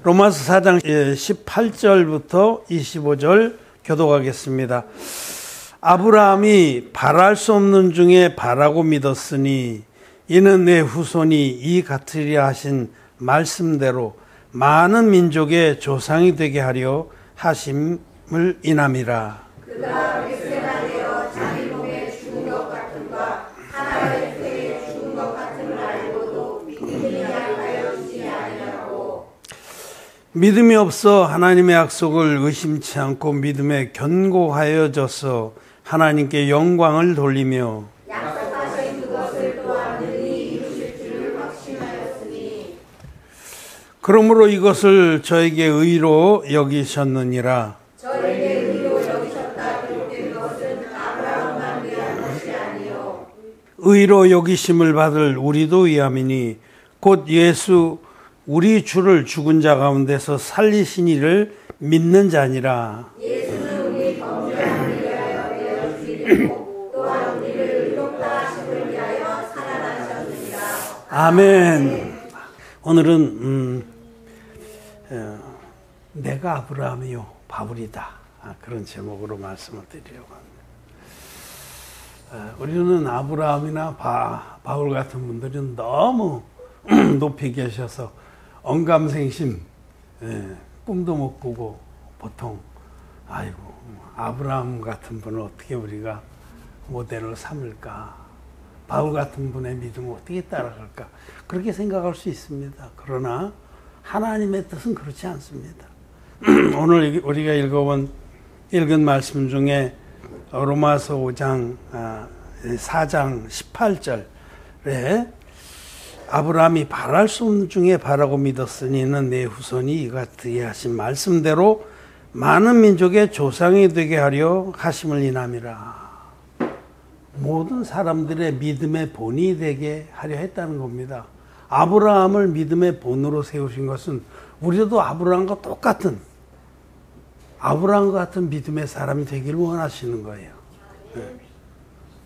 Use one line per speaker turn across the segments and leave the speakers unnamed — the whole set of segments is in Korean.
로마서 4장 18절부터 25절 교독하겠습니다. 아브라함이 바랄 수 없는 중에 바라고 믿었으니 이는 내 후손이 이 같으리라 하신 말씀대로 많은 민족의 조상이 되게 하려 하심을 인함이라.
그가 백세나 되어 자기 몸에 죽은 것 같음과 하나의 태에 죽은 것 같음을 알고도 믿음이 하여 주지 아니하고
믿음이 없어 하나님의 약속을 의심치 않고 믿음에 견고하여져서 하나님께 영광을 돌리며
약속하신 그것을 또한 능히 이루실 줄을 확신하였으니
그러므로 이것을 저에게 의로 여기셨느니라.
저에게 의로 여기셨다 기록된 것은 아브라함만 위한 것이 아니요
의로 여기심을 받을 우리도 위함이니 곧 예수 우리 주를 죽은 자 가운데서 살리신 이를 믿는 자니라.
예수는 우리 범죄함을 위하여 되어 죽이고 또한 우리를 의롭다 하심을 위하여 살아나셨느니라.
아멘. 오늘은 내가 아브라함이요 바울이다, 그런 제목으로 말씀을 드리려고 합니다. 우리는 아브라함이나 바울 같은 분들은 너무 높이 계셔서 언감생심, 꿈도 못 꾸고 보통 아이고 아브라함 같은 분을 어떻게 우리가 모델로 삼을까, 바울 같은 분의 믿음을 어떻게 따라갈까, 그렇게 생각할 수 있습니다. 그러나 하나님의 뜻은 그렇지 않습니다. 오늘 우리가 읽은 말씀 중에 로마서 5장 4장 18절에 아브라함이 바랄 수 없는 중에 바라고 믿었으니 이는 내 후손이 이같이 하신 말씀대로 많은 민족의 조상이 되게 하려 하심을 인함이라. 모든 사람들의 믿음의 본이 되게 하려 했다는 겁니다. 아브라함을 믿음의 본으로 세우신 것은 우리도 아브라함과 똑같은, 아브라함과 같은 믿음의 사람이 되기를 원하시는 거예요.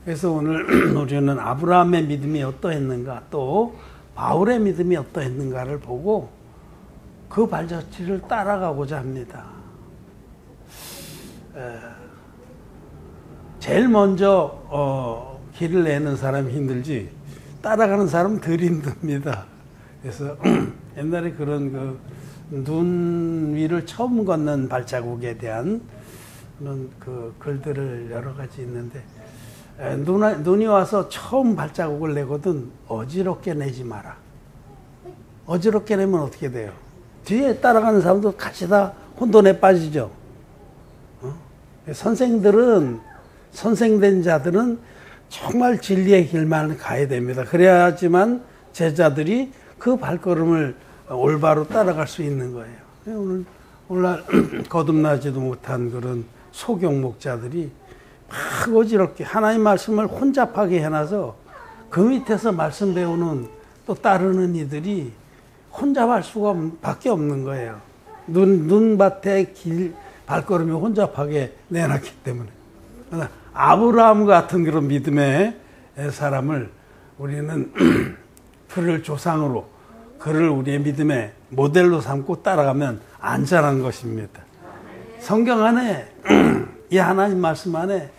그래서 오늘 우리는 아브라함의 믿음이 어떠했는가, 또 바울의 믿음이 어떠했는가를 보고 그 발자취를 따라가고자 합니다. 제일 먼저 길을 내는 사람이 힘들지 따라가는 사람은 덜 힘듭니다. 그래서 옛날에 그런 눈 위를 처음 걷는 발자국에 대한 그런 글들을 여러 가지 있는데, 눈이 와서 처음 발자국을 내거든 어지럽게 내지 마라. 어지럽게 내면 어떻게 돼요? 뒤에 따라가는 사람도 같이 다 혼돈에 빠지죠. 선생된 자들은 정말 진리의 길만 가야 됩니다. 그래야지만 제자들이 그 발걸음을 올바로 따라갈 수 있는 거예요. 오늘날 거듭나지도 못한 그런 소경 목자들이 막 어지럽게 하나님 말씀을 혼잡하게 해놔서 그 밑에서 말씀 배우는 또 따르는 이들이 혼잡할 수가 밖에 없는 거예요. 눈밭에 발걸음이 혼잡하게 내놨기 때문에. 아브라함 같은 그런 믿음의 사람을 우리는 그를 조상으로, 그를 우리의 믿음의 모델로 삼고 따라가면 안전한 것입니다. 성경 안에, 이 하나님 말씀 안에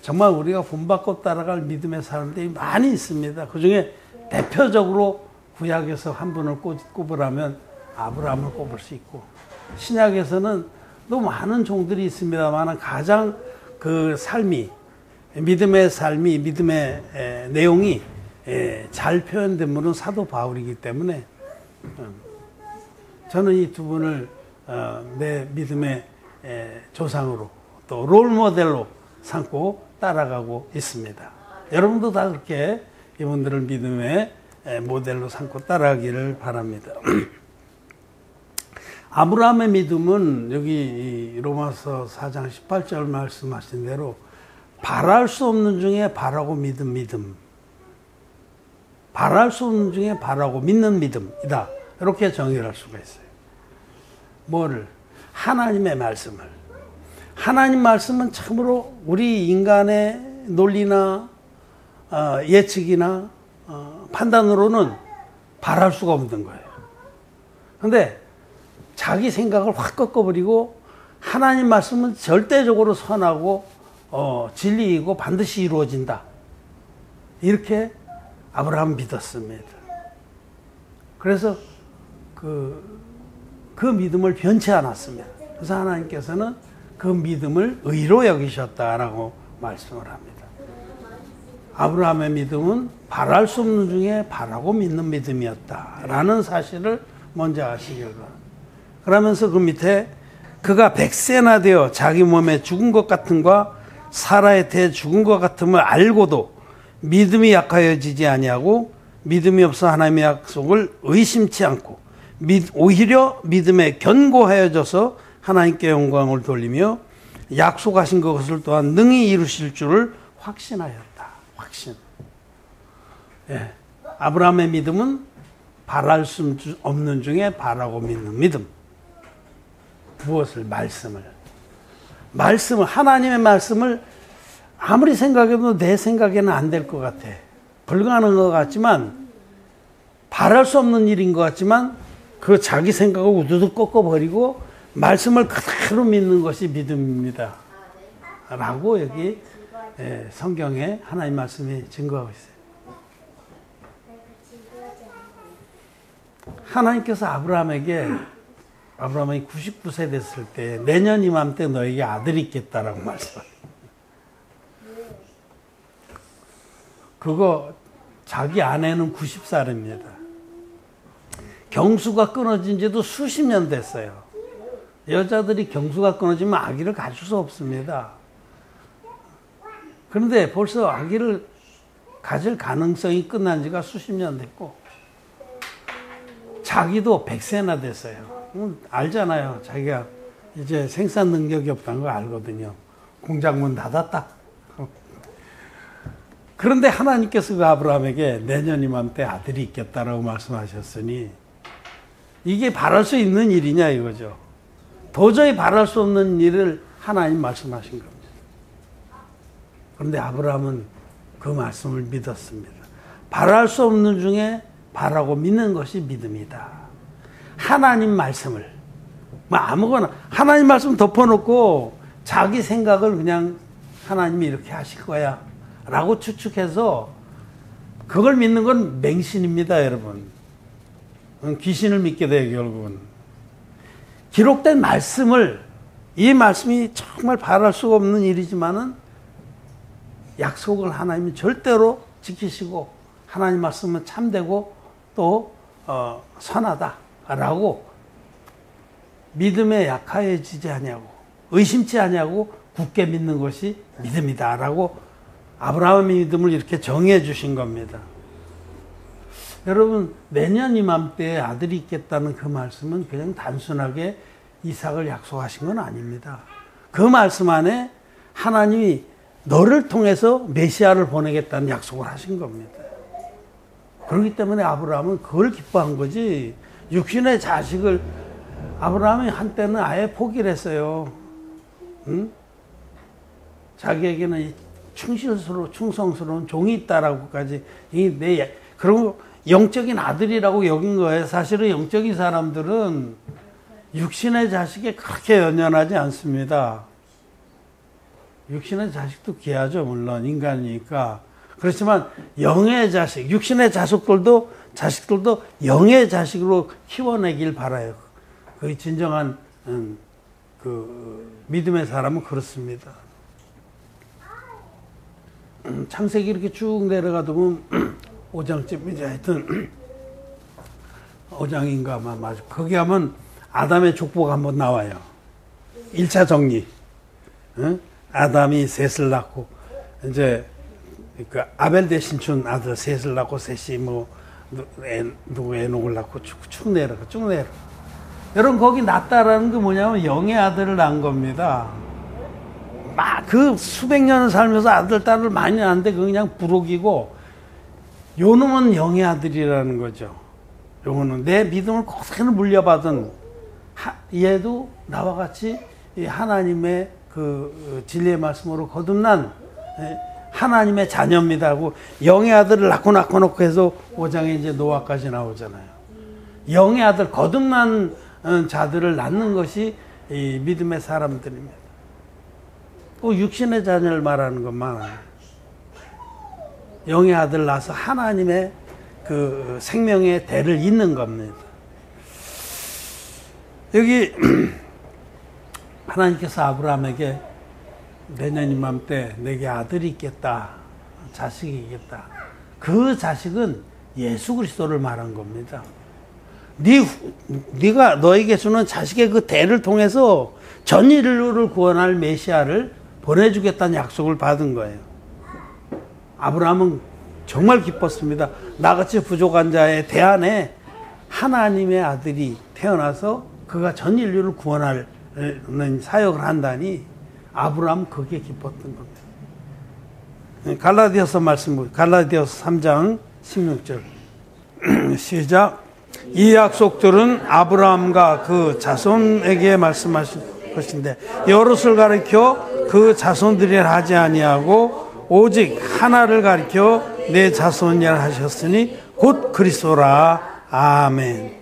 정말 우리가 본받고 따라갈 믿음의 사람들이 많이 있습니다. 그 중에 대표적으로 구약에서 한 분을 꼽으라면 아브라함을 꼽을 수 있고, 신약에서는 또 많은 종들이 있습니다만 가장 믿음의 삶이, 믿음의 내용이 잘 표현된 분은 사도 바울이기 때문에 저는 이 두 분을 내 믿음의 조상으로 또 롤모델로 삼고 따라가고 있습니다. 여러분도 다 그렇게 이분들을 믿음의 모델로 삼고 따라가기를 바랍니다. 아브라함의 믿음은 여기 로마서 4장 18절 말씀하신 대로 바랄 수 없는 중에 바라고 믿은 믿음, 바랄 수 없는 중에 바라고 믿는 믿음이다, 이렇게 정의할 수가 있어요. 뭐를? 하나님의 말씀을. 하나님 말씀은 참으로 우리 인간의 논리나 예측이나 판단으로는 바랄 수가 없는 거예요. 그런데 자기 생각을 확 꺾어버리고 하나님 말씀은 절대적으로 선하고 진리이고 반드시 이루어진다. 이렇게 아브라함은 믿었습니다. 그래서 그 믿음을 변치 않았습니다. 그래서 하나님께서는 그 믿음을 의로 여기셨다라고 말씀을 합니다. 아브라함의 믿음은 바랄 수 없는 중에 바라고 믿는 믿음이었다라는 사실을 먼저 아시길 바랍니다. 그러면서 그 밑에 그가 100세나 되어 자기 몸에 죽은 것 같음과 사라에 대해 죽은 것 같음을 알고도 믿음이 약하여지지 아니하고 믿음이 없어 하나님의 약속을 의심치 않고 오히려 믿음에 견고하여져서 하나님께 영광을 돌리며 약속하신 것을 또한 능히 이루실 줄을 확신하였다. 확신. 예. 아브라함의 믿음은 바랄 수 없는 중에 바라고 믿는 믿음. 무엇을? 말씀을, 하나님의 말씀을 아무리 생각해도 내 생각에는 안 될 것 같아. 불가능한 것 같지만, 바랄 수 없는 일인 것 같지만, 그 자기 생각을 우두둑 꺾어버리고 말씀을 그대로 믿는 것이 믿음입니다. 라고 여기 성경에 하나님 말씀이 증거하고 있어요. 하나님께서 아브라함이 99세 됐을 때 내년 이맘때 너에게 아들이 있겠다라고 말씀해요. 그거 자기 아내는 90살입니다. 경수가 끊어진 지도 수십 년 됐어요. 여자들이 경수가 끊어지면 아기를 가질 수 없습니다. 그런데 벌써 아기를 가질 가능성이 끝난 지가 수십 년 됐고 자기도 100세나 됐어요. 알잖아요. 자기가 이제 생산 능력이 없다는 거 알거든요. 공장 문 닫았다. 그런데 하나님께서 그 아브라함에게 내년 이맘때 아들이 있겠다라고 말씀하셨으니 이게 바랄 수 있는 일이냐 이거죠. 도저히 바랄 수 없는 일을 하나님 말씀하신 겁니다. 그런데 아브라함은 그 말씀을 믿었습니다. 바랄 수 없는 중에 바라고 믿는 것이 믿음이다. 하나님 말씀을 아무거나 하나님 말씀 덮어놓고 자기 생각을 그냥 하나님이 이렇게 하실 거야 라고 추측해서 그걸 믿는 건 맹신입니다, 여러분. 귀신을 믿게 돼요, 결국은. 기록된 말씀을, 이 말씀이 정말 바랄 수가 없는 일이지만은 약속을 하나님이 절대로 지키시고 하나님 말씀은 참되고 또 선하다라고 믿음에 약하여지지 아니하고 의심치 아니하고 굳게 믿는 것이 믿음이다라고 아브라함의 믿음을 이렇게 정해 주신 겁니다. 여러분, 내년 이맘때에 아들이 있겠다는 그 말씀은 그냥 단순하게 이삭을 약속하신 건 아닙니다. 그 말씀 안에 하나님이 너를 통해서 메시아를 보내겠다는 약속을 하신 겁니다. 그렇기 때문에 아브라함은 그걸 기뻐한 거지, 육신의 자식을 아브라함이 한때는 아예 포기를 했어요. 응? 자기에게는 충성스러운 종이 있다라고까지, 그리고 영적인 아들이라고 여긴 거예요. 사실은 영적인 사람들은 육신의 자식에 그렇게 연연하지 않습니다. 육신의 자식도 귀하죠, 물론 인간이니까. 그렇지만 영의 자식, 육신의 자식들도 영의 자식으로 키워내길 바라요. 그 진정한 그 믿음의 사람은 그렇습니다. 창세기 이렇게 쭉 내려가다 보면 5장쯤 하여튼 5장인가 아마 맞아. 거기 하면 아담의 족보가 한번 나와요. 1차 정리. 응? 아담이 셋을 낳고 이제 그 아벨 대신 준 아들 셋을 낳고 셋이 누구 에녹을 낳고 쭉 내려가. 여러분 거기 낳았다라는 게 뭐냐면 영의 아들을 낳은 겁니다. 막 그 수백 년을 살면서 아들 딸을 많이 낳았는데 그건 그냥 부록이고 요 놈은 영의 아들이라는 거죠. 요거는 내 믿음을 그대로 물려받은 얘도 나와 같이 하나님의 그 진리의 말씀으로 거듭난 하나님의 자녀입니다 하고 영의 아들을 낳고 해서 5장에 이제 노아까지 나오잖아요. 영의 아들 거듭난 자들을 낳는 것이 이 믿음의 사람들입니다. 또 육신의 자녀를 말하는 것만 아니에요. 영의 아들 낳아서 하나님의 그 생명의 대를 잇는 겁니다. 여기 하나님께서 아브라함에게 내년 이맘때 내게 아들이 있겠다, 자식이 있겠다. 그 자식은 예수 그리스도를 말한 겁니다. 네가 너에게 주는 자식의 그 대를 통해서 전 인류를 구원할 메시아를 보내주겠다는 약속을 받은 거예요. 아브라함은 정말 기뻤습니다. 나같이 부족한 자의 대 안에 하나님의 아들이 태어나서 그가 전 인류를 구원하는 사역을 한다니 아브라함 그게 기뻤던 겁니다. 갈라디아서 말씀, 갈라디아서 3장 16절 시작. 이 약속들은 아브라함과 그 자손에게 말씀하신 것인데 여럿을 가리켜 그 자손들이라 하지 아니하고 오직 하나를 가리켜 내 자손이라 하셨으니 곧 그리스도라. 아멘.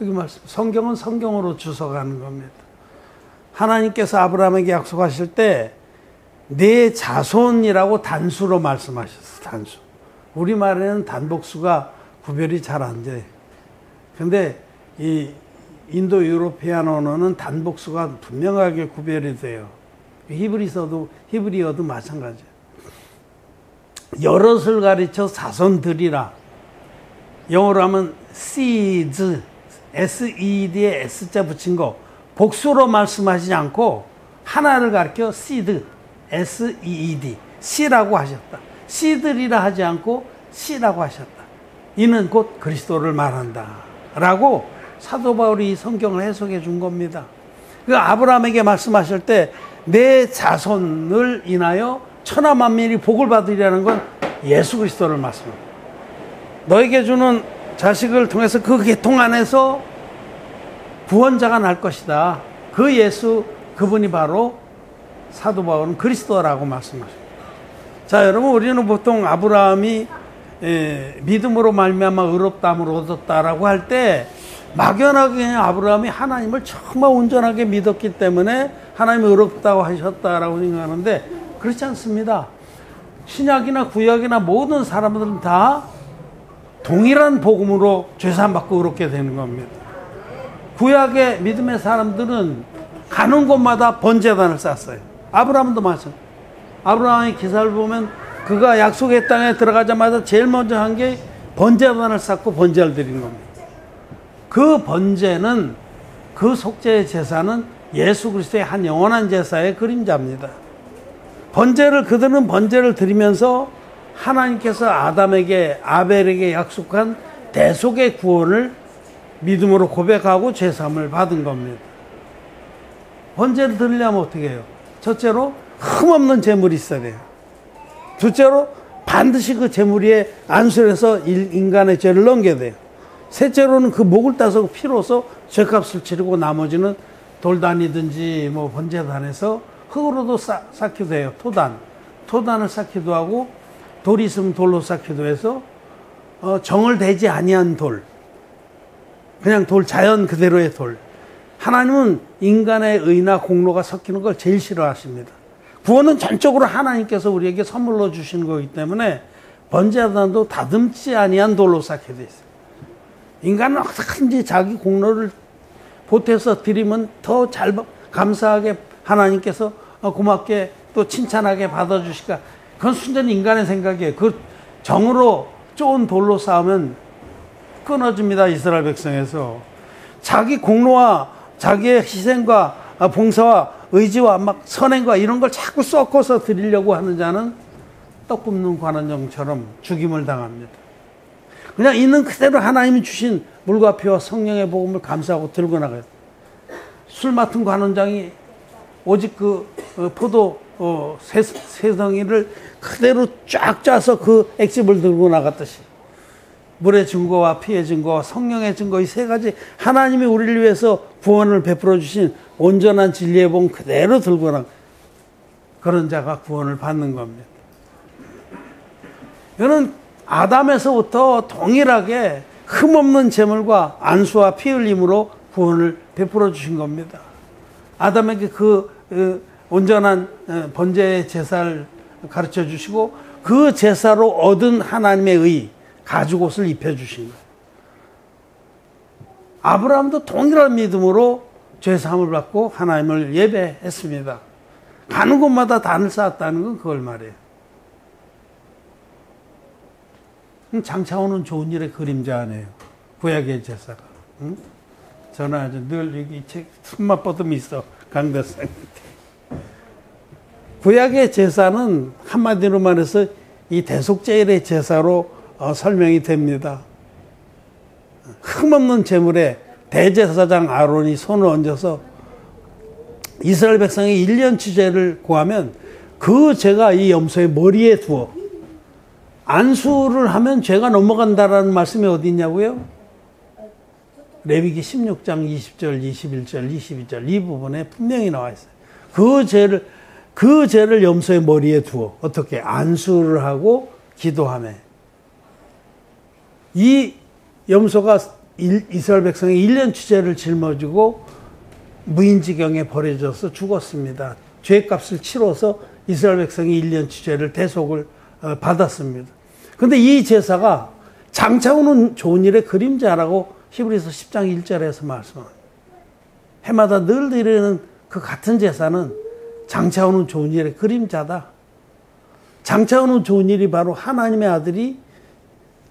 여기 말씀, 성경은 성경으로 주석하는 겁니다. 하나님께서 아브라함에게 약속하실 때 내 자손이라고 단수로 말씀하셨어요. 단수. 우리말에는 단복수가 구별이 잘 안 돼. 근데 이 인도 유로피안 언어는 단복수가 분명하게 구별이 돼요. 히브리어도 마찬가지예요. 여럿을 가르쳐 자손들이라. 영어로 하면 seeds, S-E-D에 S자 붙인 거 복수로 말씀하시지 않고 하나를 가르쳐 seed, S-E-E-D, 씨라고 하셨다. 씨들이라 하지 않고 씨라고 하셨다. 이는 곧 그리스도를 말한다 라고 사도 바울이 이 성경을 해석해 준 겁니다. 그 아브라함에게 말씀하실 때 내 자손을 인하여 천하 만민이 복을 받으리라는 건 예수 그리스도를 말씀합니다. 너에게 주는 자식을 통해서 그 계통 안에서 구원자가 날 것이다. 그 예수, 그분이 바로 사도 바울은 그리스도라고 말씀하십니다. 자, 여러분, 우리는 보통 아브라함이 믿음으로 말미암아 의롭다함을 얻었다라고 할 때 막연하게 아브라함이 하나님을 정말 온전하게 믿었기 때문에 하나님이 의롭다고 하셨다라고 생각하는데 그렇지 않습니다. 신약이나 구약이나 모든 사람들은 다 동일한 복음으로 죄사함 받고 의롭게 되는 겁니다. 구약의 믿음의 사람들은 가는 곳마다 번제단을 쌓았어요. 아브라함도 마찬가지예요. 아브라함의 기사를 보면 그가 약속의 땅에 들어가자마자 제일 먼저 한 게 번제단을 쌓고 번제를 드린 겁니다. 그 번제는, 그 속죄의 제사는 예수 그리스도의 한 영원한 제사의 그림자입니다. 그들은 번제를 드리면서 하나님께서 아담에게, 아벨에게 약속한 대속의 구원을 믿음으로 고백하고 제사함을 받은 겁니다. 번제를 드리려면 어떻게 해요? 첫째로 흠없는 제물이 있어야 돼요. 둘째로 반드시 그 제물 위에 안수해서 인간의 죄를 넘겨야 돼요. 셋째로는 그 목을 따서 피로서 죄값을 치르고 나머지는 돌단이든지 뭐 번제단에서 흙으로도 쌓기도 해요. 토단을 쌓기도 하고 돌이 있으면 돌로 쌓기도 해서 정을 대지 아니한 돌, 그냥 돌, 자연 그대로의 돌. 하나님은 인간의 의나 공로가 섞이는 걸 제일 싫어하십니다. 구원은 전적으로 하나님께서 우리에게 선물로 주시는 거기 때문에 번제단도 다듬지 아니한 돌로 쌓게 돼 있어요. 인간은 어떻게든지 자기 공로를 보태서 드리면 더 잘 감사하게 하나님께서 고맙게 또 칭찬하게 받아주실까. 그건 순전히 인간의 생각이에요. 그 정으로 좋은 돌로 쌓으면 끊어집니다. 이스라엘 백성에서. 자기 공로와 자기의 희생과 봉사와 의지와 막 선행과 이런 걸 자꾸 섞어서 드리려고 하는 자는 떡 굽는 관원정처럼 죽임을 당합니다. 그냥 있는 그대로 하나님이 주신 물과 피와 성령의 복음을 감사하고 들고 나가요. 술 맡은 관원장이 오직 그 포도 세 덩이를 그대로 쫙 짜서 그 액집을 들고 나갔듯이 물의 증거와 피의 증거와 성령의 증거, 이 세 가지 하나님이 우리를 위해서 구원을 베풀어 주신 온전한 진리의 복음 그대로 들고 나가, 그런 자가 구원을 받는 겁니다. 이거는 아담에서부터 동일하게 흠없는 제물과 안수와 피 흘림으로 구원을 베풀어 주신 겁니다. 아담에게 온전한 번제의 제사를 가르쳐 주시고 그 제사로 얻은 하나님의 의, 가죽옷을 입혀 주신 거예요. 아브라함도 동일한 믿음으로 죄사함을 받고 하나님을 예배했습니다. 가는 곳마다 단을 쌓았다는 건 그걸 말해요. 장차오는 좋은 일의 그림자 아니에요. 구약의 제사가. 응? 저는 아주 늘 여기 책 손만 뻗으면 있어. 강대상. 구약의 제사는 한마디로 말해서 이 대속제일의 제사로 설명이 됩니다. 흠없는 제물에 대제사장 아론이 손을 얹어서 이스라엘 백성의 1년치 죄를 구하면 그 죄가 이 염소의 머리에 두어 안수를 하면 죄가 넘어간다라는 말씀이 어디 있냐고요? 레위기 16장 20절, 21절, 22절 이 부분에 분명히 나와 있어요. 그 죄를 염소의 머리에 두어 어떻게 안수를 하고 기도하며 이 염소가 이스라엘 백성의 1년치 죄를 짊어지고 무인지경에 버려져서 죽었습니다. 죄값을 치러서 이스라엘 백성이 1년치 죄를 대속을 받았습니다. 그런데 이 제사가 장차 오는 좋은 일의 그림자라고 히브리서 10장 1절에서 말씀합니다. 해마다 늘 드리는 그 같은 제사는 장차 오는 좋은 일의 그림자다. 장차 오는 좋은 일이 바로 하나님의 아들이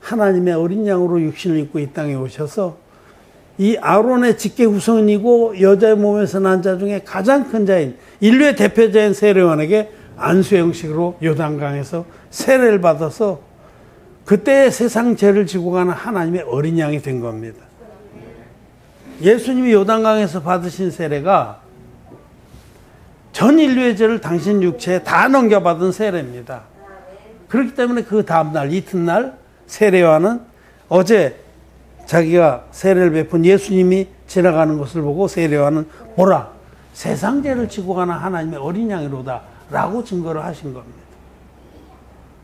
하나님의 어린 양으로 육신을 입고 이 땅에 오셔서 이 아론의 직계 후손이고 여자의 몸에서 난 자 중에 가장 큰 자인 인류의 대표자인 세례요한에게 안수 형식으로 요단강에서 세례를 받아서 그때 세상 죄를 지고 가는 하나님의 어린 양이 된 겁니다. 예수님이 요단강에서 받으신 세례가 전 인류의 죄를 당신 육체에 다 넘겨받은 세례입니다. 그렇기 때문에 그 다음날 이튿날 세례요한은 어제 자기가 세례를 베푼 예수님이 지나가는 것을 보고 세례요한은 보라 세상 죄를 지고 가는 하나님의 어린 양이로다 라고 증거를 하신 겁니다.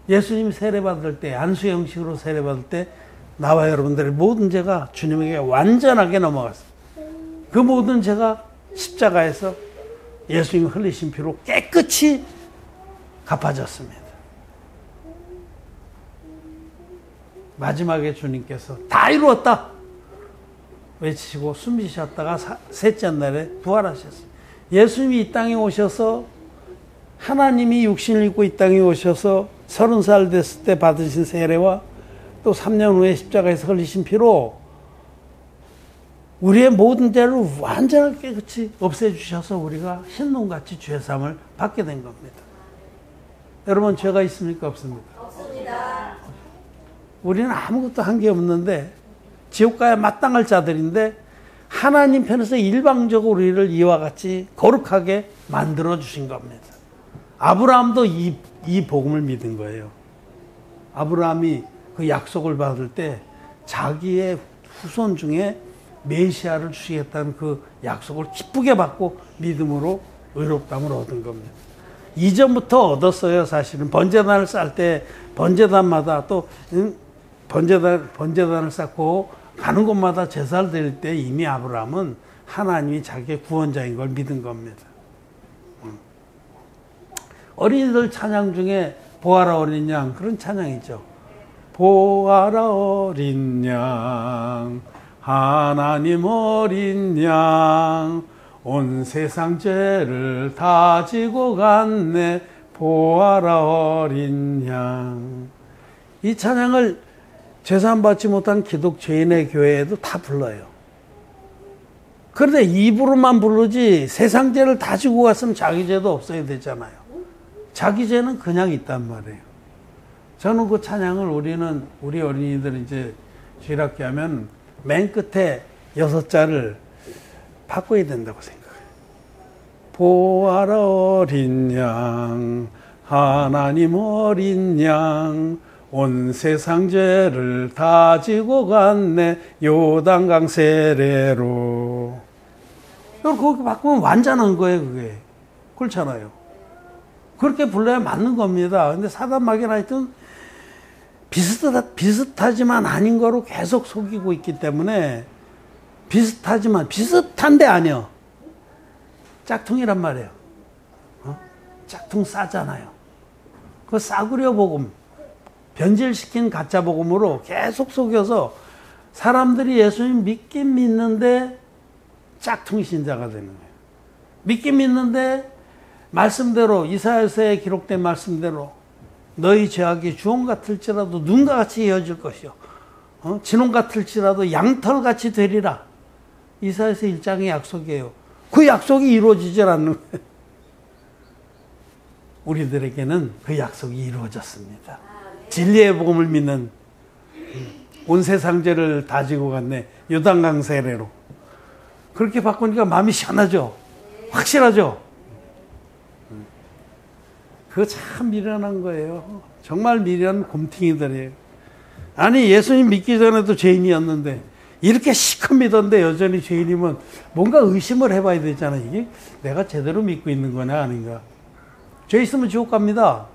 예수님이 세례받을 때 안수 형식으로 세례받을 때 나와 여러분들의 모든 죄가 주님에게 완전하게 넘어갔습니다. 그 모든 죄가 십자가에서 예수님이 흘리신 피로 깨끗이 갚아졌습니다. 마지막에 주님께서 다 이루었다 외치시고 숨 쉬셨다가 셋째 날에 부활하셨어요. 예수님이 이 땅에 오셔서 하나님이 육신을 입고 이 땅에 오셔서 30살 됐을 때 받으신 세례와 또 3년 후에 십자가에서 흘리신 피로 우리의 모든 죄를 완전하게 깨끗이 없애주셔서 우리가 흰눈같이 죄사함을 받게 된 겁니다. 여러분 죄가 있습니까 없습니까?
없습니다.
우리는 아무것도 한 게 없는데 지옥 가야 마땅할 자들인데 하나님 편에서 일방적으로 우리를 이와 같이 거룩하게 만들어 주신 겁니다. 아브라함도 이 복음을 믿은 거예요. 아브라함이 그 약속을 받을 때 자기의 후손 중에 메시아를 주시겠다는 그 약속을 기쁘게 받고 믿음으로 의롭다함을 얻은 겁니다. 이전부터 얻었어요. 사실은 번제단을 쌓을 때 번제단마다 또 번제단을 쌓고 가는 곳마다 제사를 드릴 때 이미 아브라함은 하나님이 자기의 구원자인 걸 믿은 겁니다. 어린이들 찬양 중에 보아라 어린 양 그런 찬양이죠. 보아라 어린 양 하나님 어린 양 온 세상 죄를 다 지고 갔네 보아라 어린 양. 이 찬양을 제사함 받지 못한 기독교인의 교회에도 다 불러요. 그런데 입으로만 부르지 세상 죄를 다 지고 갔으면 자기 죄도 없어야 되잖아요. 자기 죄는 그냥 있단 말이에요. 저는 그 찬양을 우리 어린이들 이제 주일학교 하면 맨 끝에 6자를 바꿔야 된다고 생각해요. 보아라 어린 양 하나님 어린 양 온 세상 죄를 다 지고 갔네 요단강 세례로. 거기 바꾸면 완전한 거예요. 그게 그렇잖아요. 그렇게 불러야 맞는 겁니다. 근데 사단마귀는 하여튼 비슷하지만 아닌 거로 계속 속이고 있기 때문에 비슷하지만 비슷한데 아니요. 짝퉁이란 말이에요. 짝퉁 싸잖아요. 그 싸구려 복음, 변질시킨 가짜 복음으로 계속 속여서 사람들이 예수님 믿긴 믿는데 짝퉁 신자가 되는 거예요. 믿긴 믿는데 말씀대로, 이사야서에 기록된 말씀대로 너희 죄악이 주홍 같을지라도 눈과 같이 이어질 것이요 진홍 같을지라도 양털같이 되리라. 이사야서 1장의 약속이에요. 그 약속이 이루어지질 않는 거예요. 우리들에게는 그 약속이 이루어졌습니다. 진리의 복음을 믿는 온 세상 죄를 다 지고 갔네. 요단강 세례로. 그렇게 바꾸니까 마음이 시원하죠. 확실하죠. 그거 참 미련한 거예요. 정말 미련한 곰탱이들이에요. 아니 예수님 믿기 전에도 죄인이었는데 이렇게 시커 믿었는데 여전히 죄인이면 뭔가 의심을 해봐야 되잖아. 이게 내가 제대로 믿고 있는 거냐 아닌가. 죄 있으면 지옥 갑니다.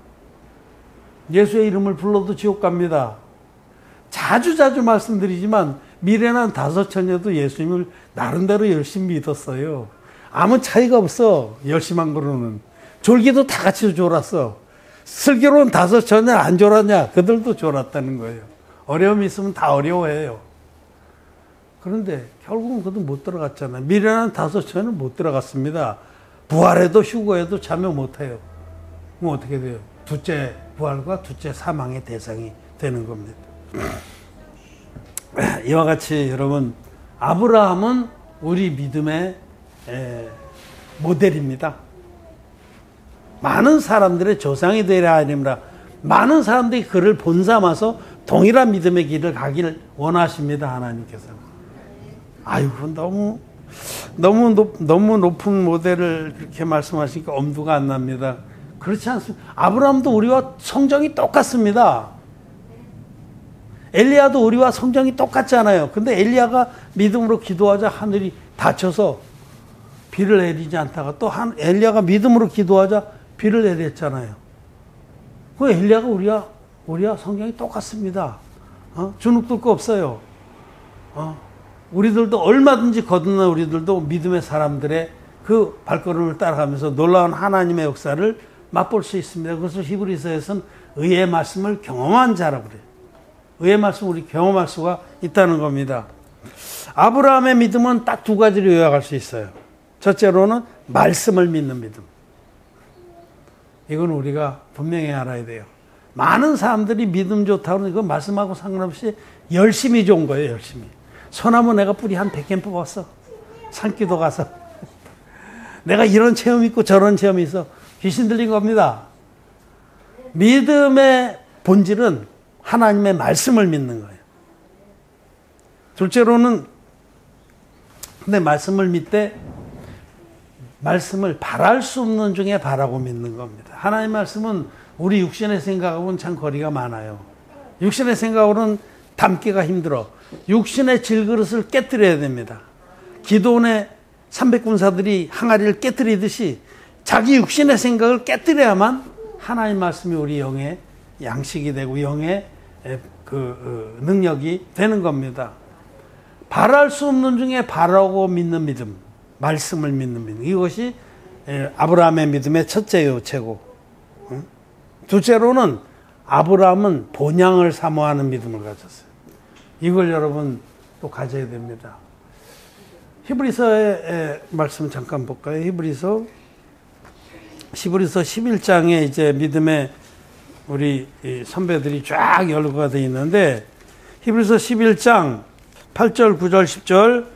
예수의 이름을 불러도 지옥 갑니다. 자주 말씀드리지만 미련한 5 처녀도 예수님을 나름대로 열심히 믿었어요. 아무 차이가 없어. 열심한 거로는. 졸기도 다 같이 졸았어. 슬기로운 5 처녀 안 졸았냐? 그들도 졸았다는 거예요. 어려움이 있으면 다 어려워해요. 그런데 결국은 그도 못 들어갔잖아요. 미련한 5 처녀는 못 들어갔습니다. 부활해도 휴거해도 참여 못해요. 그럼 어떻게 돼요? 둘째 부활과 둘째 사망의 대상이 되는 겁니다. 이와 같이 여러분, 아브라함은 우리 믿음의 모델입니다. 많은 사람들의 조상이 되려 하니라. 많은 사람들이 그를 본삼아서 동일한 믿음의 길을 가기를 원하십니다. 하나님께서는. 아이고 너무 높은 모델을 그렇게 말씀하시니까 엄두가 안 납니다. 그렇지 않습니다. 아브라함도 우리와 성정이 똑같습니다. 엘리야도 우리와 성정이 똑같잖아요. 근데 엘리야가 믿음으로 기도하자 하늘이 닫혀서 비를 내리지 않다가 또 엘리야가 믿음으로 기도하자 비를 내렸잖아요. 그 엘리야가 우리와 성경이 똑같습니다. 주눅들 거 없어요. 우리들도 얼마든지 거듭난 우리들도 믿음의 사람들의 그 발걸음을 따라가면서 놀라운 하나님의 역사를 맛볼 수 있습니다. 그래서 히브리서에서는 의의 말씀을 경험한 자라고 그래요. 의의 말씀 우리 경험할 수가 있다는 겁니다. 아브라함의 믿음은 딱 2가지로 요약할 수 있어요. 첫째로는 말씀을 믿는 믿음. 이건 우리가 분명히 알아야 돼요. 많은 사람들이 믿음 좋다고 이거 말씀하고 상관없이 열심히 좋은 거예요. 열심히. 소나무 내가 뿌리 한 100개 뽑았어. 산기도 가서. 내가 이런 체험이 있고 저런 체험이 있어. 귀신 들린 겁니다. 믿음의 본질은 하나님의 말씀을 믿는 거예요. 둘째로는 근데 말씀을 믿되 말씀을 바랄 수 없는 중에 바라고 믿는 겁니다. 하나님의 말씀은 우리 육신의 생각하고는 참 거리가 많아요. 육신의 생각으로는 담기가 힘들어. 육신의 질그릇을 깨뜨려야 됩니다. 기도원의 300군사들이 항아리를 깨뜨리듯이 자기 육신의 생각을 깨뜨려야만 하나님 말씀이 우리 영의 양식이 되고 영의 능력이 되는 겁니다. 바랄 수 없는 중에 바라고 믿는 믿음, 말씀을 믿는 믿음. 이것이 아브라함의 믿음의 첫째 요체고, 둘째로는 아브라함은 본향을 사모하는 믿음을 가졌어요. 이걸 여러분 또 가져야 됩니다. 히브리서의 말씀 잠깐 볼까요? 히브리서 11장에 이제 믿음의 우리 선배들이 쫙 열거가 되어 있는데, 히브리서 11장 8절, 9절, 10절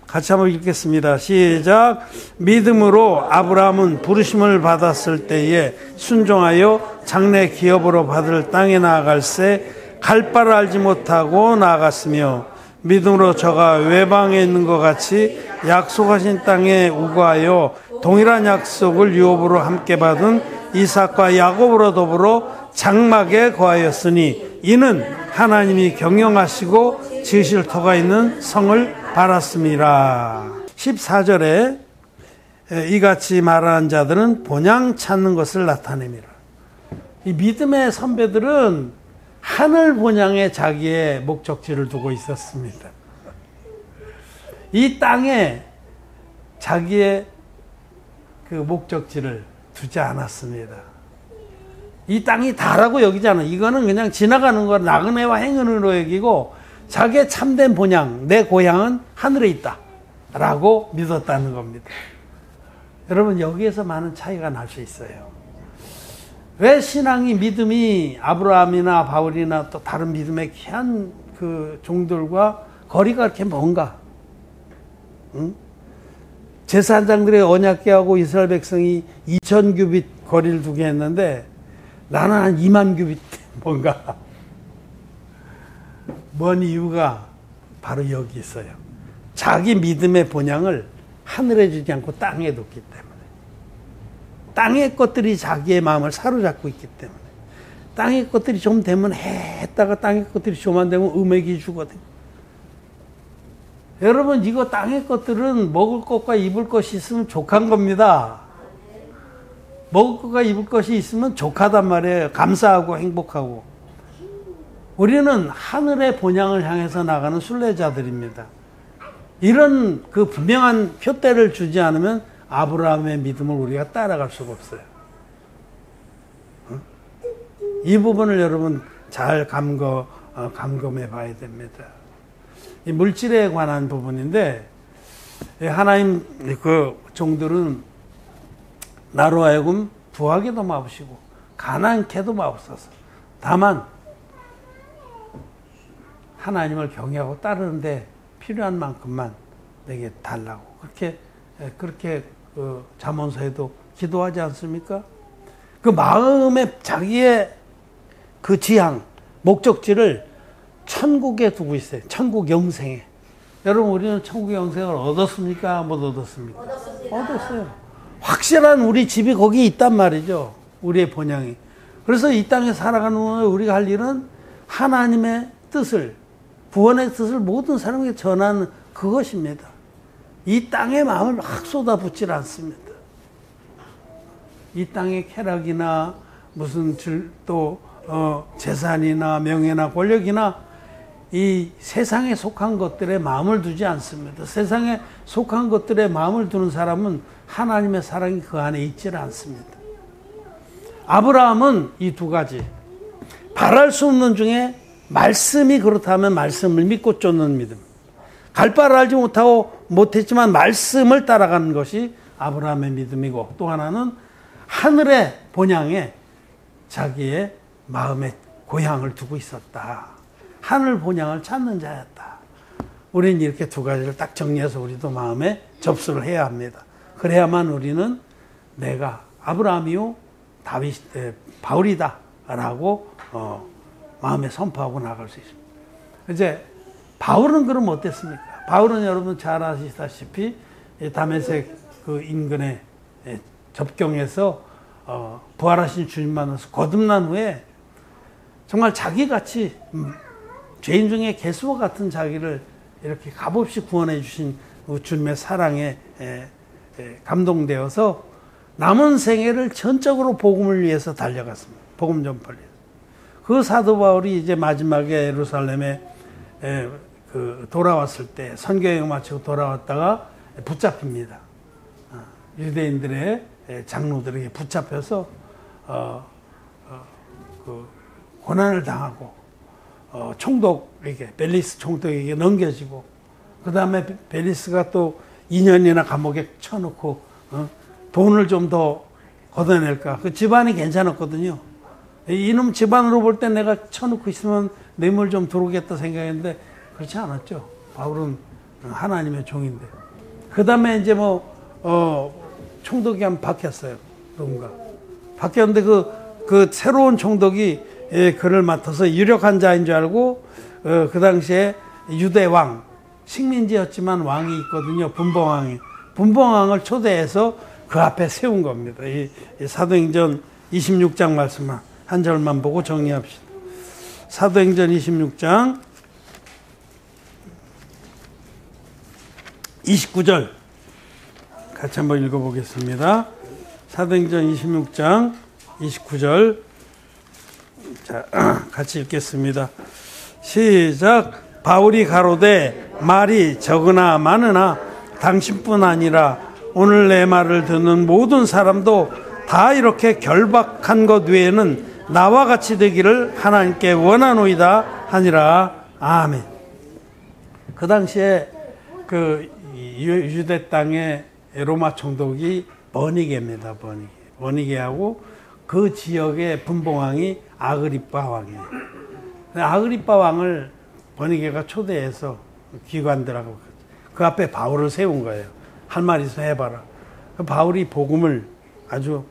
같이 한번 읽겠습니다. 시작. 믿음으로 아브라함은 부르심을 받았을 때에 순종하여 장래 기업으로 받을 땅에 나아갈새 갈 바를 알지 못하고 나아갔으며, 믿음으로 저가 외방에 있는 것 같이 약속하신 땅에 우거하여 동일한 약속을 유업으로 함께 받은 이삭과 야곱으로 더불어 장막에 거하였으니 이는 하나님이 경영하시고 지으실 터가 있는 성을 바랐습니다. 14절에 이같이 말하는 자들은 본향 찾는 것을 나타냅니다. 이 믿음의 선배들은 하늘 본향에 자기의 목적지를 두고 있었습니다. 이 땅에 자기의 그 목적지를 두지 않았습니다. 이 땅이 다라고 여기지 않아. 이거는 그냥 지나가는 거 나그네와 행운으로 여기고 자기의 참된 본향, 내 고향은 하늘에 있다 라고 믿었다는 겁니다. 여러분 여기에서 많은 차이가 날 수 있어요. 왜 신앙이 믿음이 아브라함이나 바울이나 또 다른 믿음의 귀한 그 종들과 거리가 그렇게 먼가? 응? 제사장들의 언약궤하고 이스라엘 백성이 2000규빗 거리를 두게 했는데 나는 한 2만 규빗 뭔가. 뭔 이유가 바로 여기 있어요. 자기 믿음의 본향을 하늘에 주지 않고 땅에 뒀기 때문에. 땅의 것들이 자기의 마음을 사로잡고 있기 때문에. 땅의 것들이 좀 되면 했다가 땅의 것들이 좀 안 되면 음액이 주거든요. 여러분 이거 땅의 것들은 먹을 것과 입을 것이 있으면 족한 겁니다. 먹을 것과 입을 것이 있으면 족하단 말이에요. 감사하고 행복하고. 우리는 하늘의 본향을 향해서 나가는 순례자들입니다. 이런 그 분명한 표대를 주지 않으면 아브라함의 믿음을 우리가 따라갈 수가 없어요. 이 부분을 여러분 잘 감검해 봐야 됩니다. 이 물질에 관한 부분인데 하나님 그 종들은 나로 하여금 부하게도 마우시고 가난케도 마우소서. 다만 하나님을 경외하고 따르는데 필요한 만큼만 내게 달라고 그렇게 잠언서에도 기도하지 않습니까? 그 마음에 자기의 그 지향 목적지를 천국에 두고 있어요. 천국 영생에. 여러분 우리는 천국 영생을 얻었습니까? 못 얻었습니까? 얻었어요. 확실한 우리 집이 거기 있단 말이죠. 우리의 본향이. 그래서 이 땅에 살아가는 우리가 할 일은 하나님의 뜻을, 구원의 뜻을 모든 사람에게 전하는 그것입니다. 이 땅에 마음을 막 쏟아붓질 않습니다. 이 땅의 쾌락이나 무슨 재산이나 명예나 권력이나 이 세상에 속한 것들에 마음을 두지 않습니다. 세상에 속한 것들에 마음을 두는 사람은 하나님의 사랑이 그 안에 있지를 않습니다. 아브라함은 이 두 가지 바랄 수 없는 중에 말씀이 그렇다면 말씀을 믿고 쫓는 믿음, 갈 바를 알지 못했지만 말씀을 따라가는 것이 아브라함의 믿음이고, 또 하나는 하늘의 본향에 자기의 마음의 고향을 두고 있었다. 하늘 본향을 찾는 자였다. 우리는 이렇게 두 가지를 딱 정리해서 우리도 마음에 접수를 해야 합니다. 그래야만 우리는 내가 아브라함이요 바울이다 라고 마음에 선포하고 나갈 수 있습니다. 이제 바울은 그럼 어땠습니까? 바울은 여러분 잘 아시다시피 다메섹 그 인근에 접경해서 부활하신 주님 만나서 거듭난 후에 정말 자기같이 죄인 중에 개수와 같은 자기를 이렇게 값없이 구원해 주신 주님의 사랑에 감동되어서 남은 생애를 전적으로 복음을 위해서 달려갔습니다. 복음 전파를 위해서. 그 사도 바울이 이제 마지막에 예루살렘에 돌아왔을 때 선교여행 마치고 돌아왔다가 붙잡힙니다. 유대인들의 장로들에게 붙잡혀서 그 고난을 당하고 총독에게, 벨리스 총독에게 넘겨지고, 그 다음에 벨리스가 또 2년이나 감옥에 쳐놓고 돈을 좀 더 걷어낼까. 그 집안이 괜찮았거든요. 이놈 집안으로 볼 때 내가 쳐놓고 있으면 뇌물 좀 들어오겠다 생각했는데 그렇지 않았죠. 바울은 하나님의 종인데. 그 다음에 이제 총독이 한 바뀌었어요. 누군가. 바뀌었는데 그 새로운 총독이 그를 맡아서 유력한 자인 줄 알고, 그 당시에 유대 왕, 식민지였지만 왕이 있거든요. 분봉왕이. 분봉왕을 초대해서 그 앞에 세운 겁니다. 이 사도행전 26장 말씀만 한 절만 보고 정리합시다. 사도행전 26장 29절 같이 한번 읽어보겠습니다. 사도행전 26장 29절 자, 같이 읽겠습니다. 시작. 바울이 가로되 말이 적으나 많으나 당신뿐 아니라 오늘 내 말을 듣는 모든 사람도 다 이렇게 결박한 것 외에는 나와 같이 되기를 하나님께 원하노이다 하니라. 아멘. 그 당시에 그 유대 땅의 로마 총독이 버니게입니다. 버니게하고 그 지역의 분봉왕이 아그리빠 왕이에요. 아그리빠 왕을 버니게가 초대해서 기관들하고 그 앞에 바울을 세운 거예요. 할 말 있어 해봐라. 바울이 복음을 아주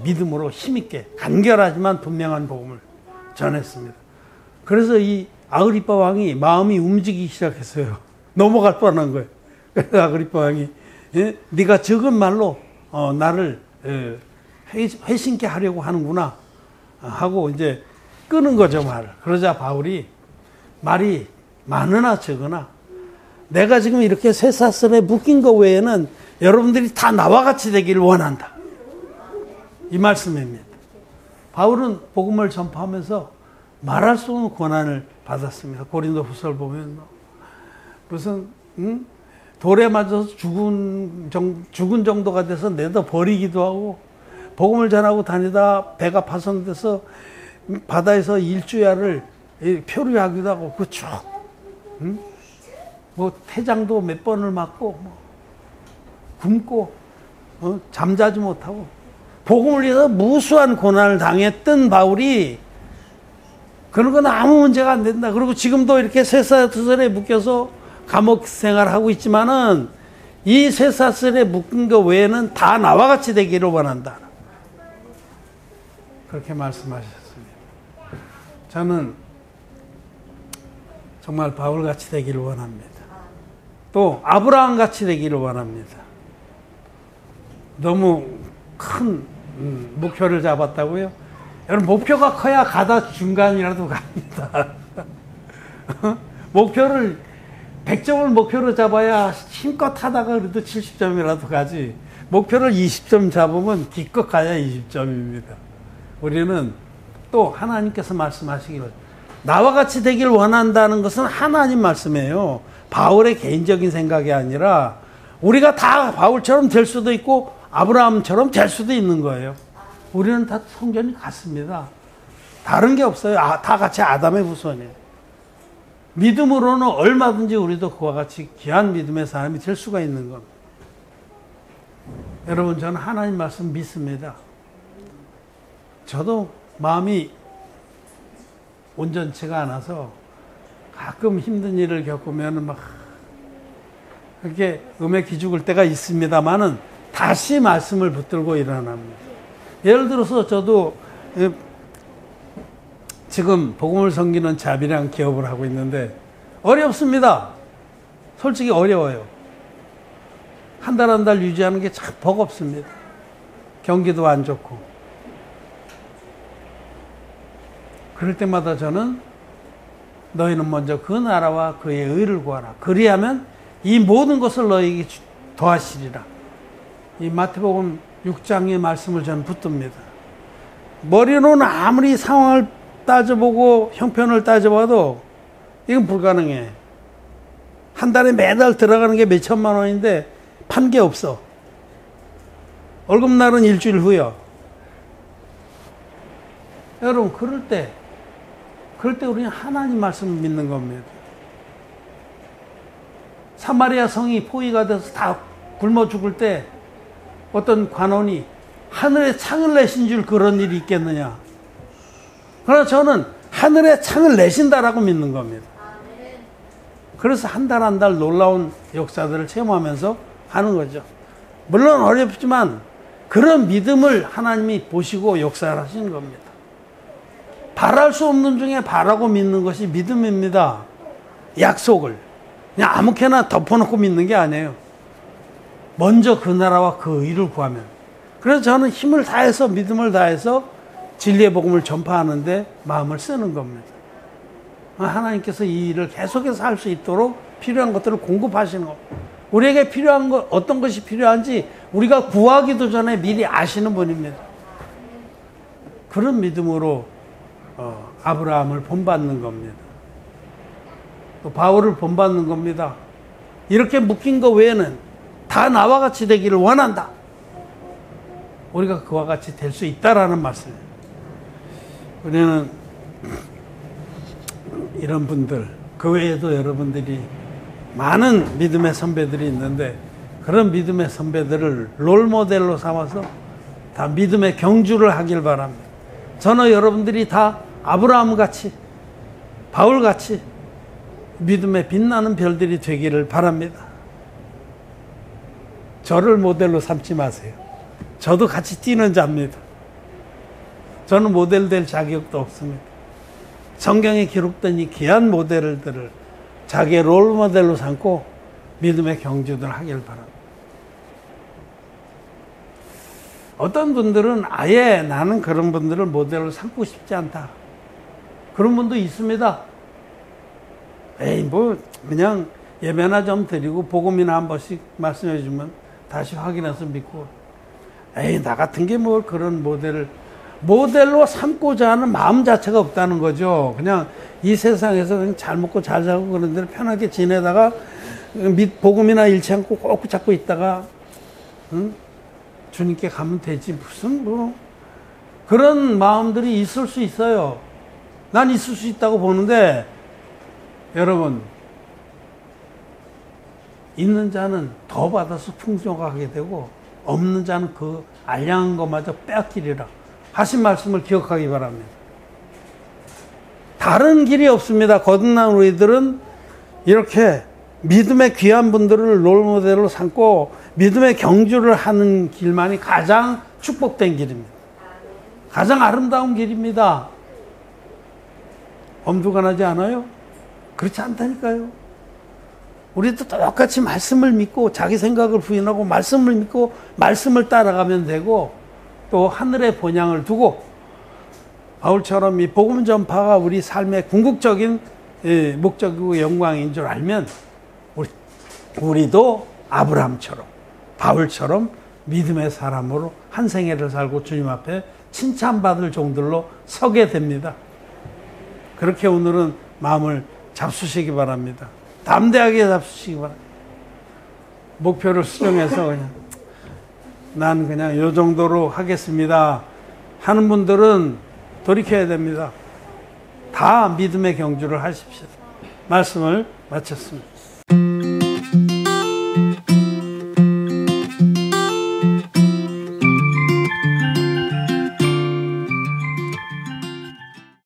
믿음으로 힘있게 간결하지만 분명한 복음을 전했습니다. 그래서 이 아그리빠 왕이 마음이 움직이기 시작했어요. 넘어갈 뻔한 거예요. 그래서 아그리빠 왕이 네가 적은 말로 나를 회심케 하려고 하는구나 하고 이제 끄는 거죠, 말을. 그러자 바울이 말이 많으나 적으나 내가 지금 이렇게 쇠사슬에 묶인 것 외에는 여러분들이 다 나와 같이 되기를 원한다. 이 말씀입니다. 바울은 복음을 전파하면서 말할 수 없는 고난을 받았습니다. 고린도후서를 보면 무슨 돌에 맞아서 죽은 정도가 돼서 내다 버리기도 하고, 복음을 전하고 다니다 배가 파손돼서 바다에서 일주야를 표류하기도 하고, 그 쭉 뭐 태장도 몇 번을 맞고 굶고 잠자지 못하고 복음을 위해서 무수한 고난을 당했던 바울이 그런 건 아무 문제가 안 된다. 그리고 지금도 이렇게 쇠사슬에 묶여서 감옥 생활하고 있지만은 이 쇠사슬에 묶은 것 외에는 다 나와 같이 되기를 원한다. 그렇게 말씀하셨습니다. 저는 정말 바울 같이 되기를 원합니다. 또 아브라함 같이 되기를 원합니다. 너무 큰 목표를 잡았다고요? 여러분, 목표가 커야 가다 중간이라도 갑니다. 목표를 100점을 목표로 잡아야 힘껏 하다가 그래도 70점이라도 가지, 목표를 20점 잡으면 기껏 가야 20점입니다. 우리는 또 하나님께서 말씀하시기를 나와 같이 되길 원한다는 것은 하나님 말씀이에요. 바울의 개인적인 생각이 아니라 우리가 다 바울처럼 될 수도 있고 아브라함처럼 될 수도 있는 거예요. 우리는 다 성전이 같습니다. 다른 게 없어요. 다 같이 아담의 후손이에요. 믿음으로는 얼마든지 우리도 그와 같이 귀한 믿음의 사람이 될 수가 있는 겁니다. 여러분, 저는 하나님 말씀 믿습니다. 저도 마음이 온전치가 않아서 가끔 힘든 일을 겪으면 막 이렇게 음에 기죽을 때가 있습니다만은 다시 말씀을 붙들고 일어납니다. 예를 들어서 저도 지금 복음을 섬기는 자비랑 기업을 하고 있는데 어렵습니다. 솔직히 어려워요. 한 달 한 달 유지하는 게 참 버겁습니다. 경기도 안 좋고. 그럴 때마다 저는 너희는 먼저 그 나라와 그의 의를 구하라. 그리하면 이 모든 것을 너희에게 더하시리라. 이 마태복음 6장의 말씀을 저는 붙듭니다. 머리로는 아무리 상황을 따져보고 형편을 따져봐도 이건 불가능해. 한 달에 매달 들어가는 게 몇천만 원인데 판 게 없어. 월급날은 일주일 후요. 여러분, 그럴 때 우리는 하나님 말씀을 믿는 겁니다. 사마리아 성이 포위가 돼서 다 굶어 죽을 때 어떤 관원이 하늘에 창을 내신 줄 그런 일이 있겠느냐. 그러나 저는 하늘에 창을 내신다라고 믿는 겁니다. 그래서 한 달 한 달 놀라운 역사들을 체험하면서 하는 거죠. 물론 어렵지만 그런 믿음을 하나님이 보시고 역사를 하시는 겁니다. 바랄 수 없는 중에 바라고 믿는 것이 믿음입니다. 약속을 그냥 아무렇게나 덮어놓고 믿는 게 아니에요. 먼저 그 나라와 그 의를 구하면. 그래서 저는 힘을 다해서 믿음을 다해서 진리의 복음을 전파하는데 마음을 쓰는 겁니다. 하나님께서 이 일을 계속해서 할 수 있도록 필요한 것들을 공급하시는 겁니다. 우리에게 필요한 것, 어떤 것이 필요한지 우리가 구하기도 전에 미리 아시는 분입니다. 그런 믿음으로 아브라함을 본받는 겁니다. 또 바울을 본받는 겁니다. 이렇게 묶인 거 외에는 다 나와 같이 되기를 원한다. 우리가 그와 같이 될 수 있다라는 말씀이에요. 우리는 이런 분들, 그 외에도 여러분들이 많은 믿음의 선배들이 있는데 그런 믿음의 선배들을 롤모델로 삼아서 다 믿음의 경주를 하길 바랍니다. 저는 여러분들이 다 아브라함같이, 바울같이 믿음의 빛나는 별들이 되기를 바랍니다. 저를 모델로 삼지 마세요. 저도 같이 뛰는 자입니다. 저는 모델 될 자격도 없습니다. 성경에 기록된 이 귀한 모델들을 자기의 롤모델로 삼고 믿음의 경주들 하길 바랍니다. 어떤 분들은 아예 나는 그런 분들을 모델로 삼고 싶지 않다. 그런 분도 있습니다. 에이, 뭐, 그냥 예배나 좀 드리고 복음이나 한 번씩 말씀해 주면 다시 확인해서 믿고, 에이, 나 같은 게 뭐 그런 모델로 삼고자 하는 마음 자체가 없다는 거죠. 그냥 이 세상에서 그냥 잘 먹고 잘 살고 그런 데를 편하게 지내다가 복음이나 잃지 않고 꼭 붙잡고 있다가, 응? 주님께 가면 되지. 무슨 뭐 그런 마음들이 있을 수 있어요. 난 있을 수 있다고 보는데 여러분, 있는 자는 더 받아서 풍족하게 되고 없는 자는 그 알량한 것마저 빼앗기리라 하신 말씀을 기억하기 바랍니다. 다른 길이 없습니다. 거듭난 우리들은 이렇게 믿음의 귀한 분들을 롤모델로 삼고 믿음의 경주를 하는 길만이 가장 축복된 길입니다. 가장 아름다운 길입니다. 엄두가나지 않아요? 그렇지 않다니까요. 우리도 똑같이 말씀을 믿고 자기 생각을 부인하고 말씀을 믿고 말씀을 따라가면 되고 또 하늘의 본향을 두고 바울처럼 이 복음 전파가 우리 삶의 궁극적인 목적이고 영광인 줄 알면 우리도 아브라함처럼 바울처럼 믿음의 사람으로 한 생애를 살고 주님 앞에 칭찬받을 종들로 서게 됩니다. 그렇게 오늘은 마음을 잡수시기 바랍니다. 담대하게 잡수시기 바랍니다. 목표를 수정해서 그냥 난 그냥 이 정도로 하겠습니다 하는 분들은 돌이켜야 됩니다. 다 믿음의 경주를 하십시오. 말씀을 마쳤습니다.